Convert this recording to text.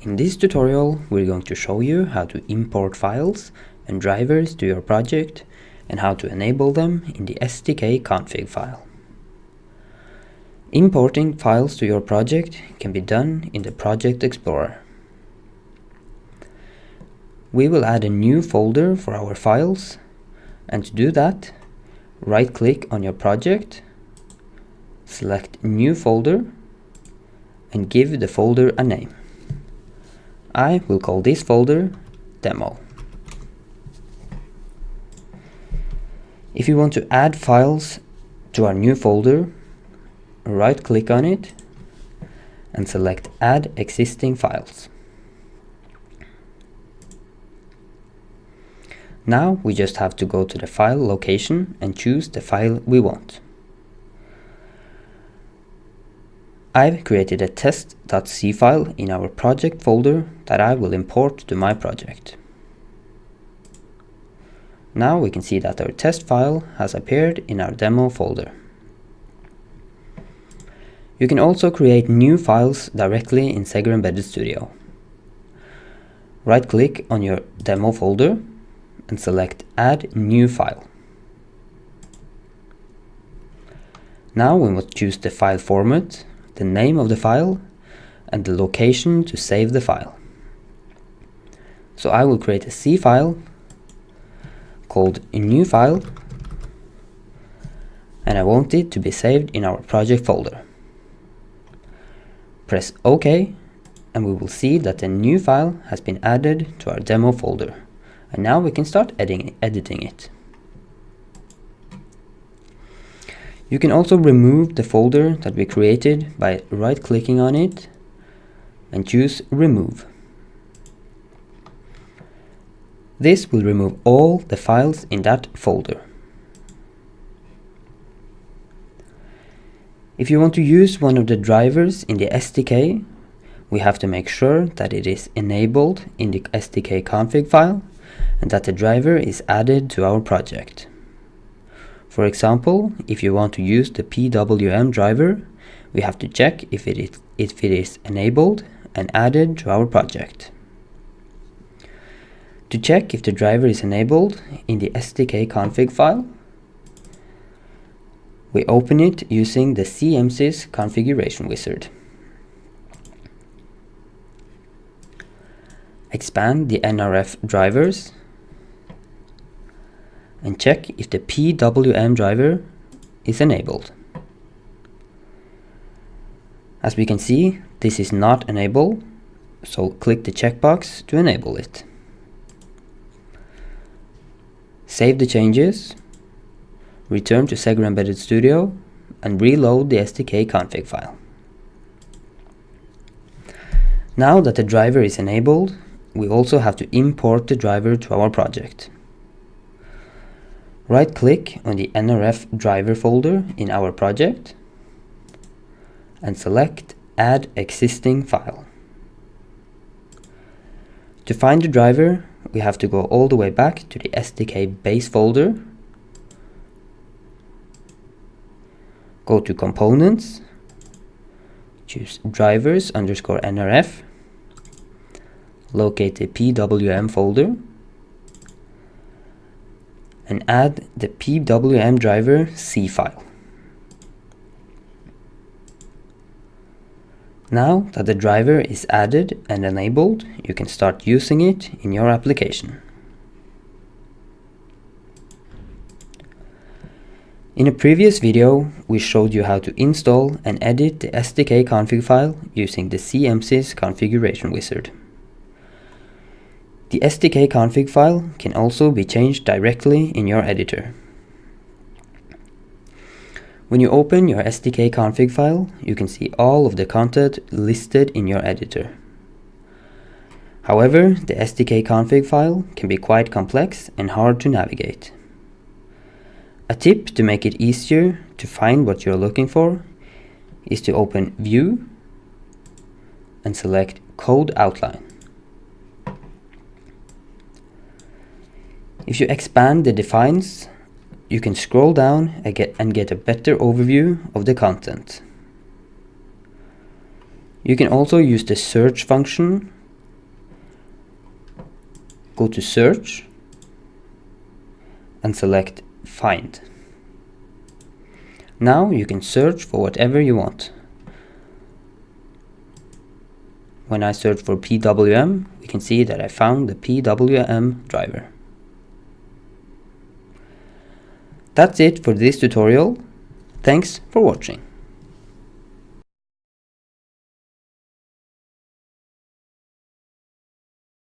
In this tutorial, we're going to show you how to import files and drivers to your project and how to enable them in the SDK config file. Importing files to your project can be done in the Project Explorer. We will add a new folder for our files, and to do that, right-click on your project, select New Folder, and give the folder a name. I will call this folder Demo. If you want to add files to our new folder, right-click on it and select Add Existing Files. Now we just have to go to the file location and choose the file we want. I've created a test.c file in our project folder that I will import to my project. Now we can see that our test file has appeared in our demo folder. You can also create new files directly in SEGGER Embedded Studio. Right-click on your demo folder and select Add New File. Now we must choose the file format, the name of the file, and the location to save the file. So I will create a C file called a new file, and I want it to be saved in our project folder. Press OK, and we will see that the new file has been added to our demo folder. And now we can start editing it. You can also remove the folder that we created by right-clicking on it and choose Remove. This will remove all the files in that folder. If you want to use one of the drivers in the SDK, we have to make sure that it is enabled in the SDK config file and that the driver is added to our project. For example, if you want to use the PWM driver, we have to check if it is enabled and added to our project. To check if the driver is enabled in the SDK config file, we open it using the CMSIS configuration wizard. Expand the NRF drivers and check if the PWM driver is enabled. As we can see, this is not enabled, so click the checkbox to enable it. Save the changes, return to SEGGER Embedded Studio, and reload the SDK config file. Now that the driver is enabled, we also have to import the driver to our project. Right-click on the NRF driver folder in our project and select Add Existing File. To find the driver, we have to go all the way back to the SDK base folder, go to Components, choose drivers_NRF, locate the PWM folder, and add the PWM driver C file. Now that the driver is added and enabled, you can start using it in your application. In a previous video, we showed you how to install and edit the SDK config file using the CMSIS configuration wizard. The SDK config file can also be changed directly in your editor. When you open your SDK config file, you can see all of the content listed in your editor. However, the SDK config file can be quite complex and hard to navigate. A tip to make it easier to find what you're looking for is to open View and select Code Outline. If you expand the defines, you can scroll down and get a better overview of the content. You can also use the search function go to Search and select Find. Now you can search for whatever you want. When I search for PWM, we can see that I found the PWM driver. That's it for this tutorial. Thanks for watching.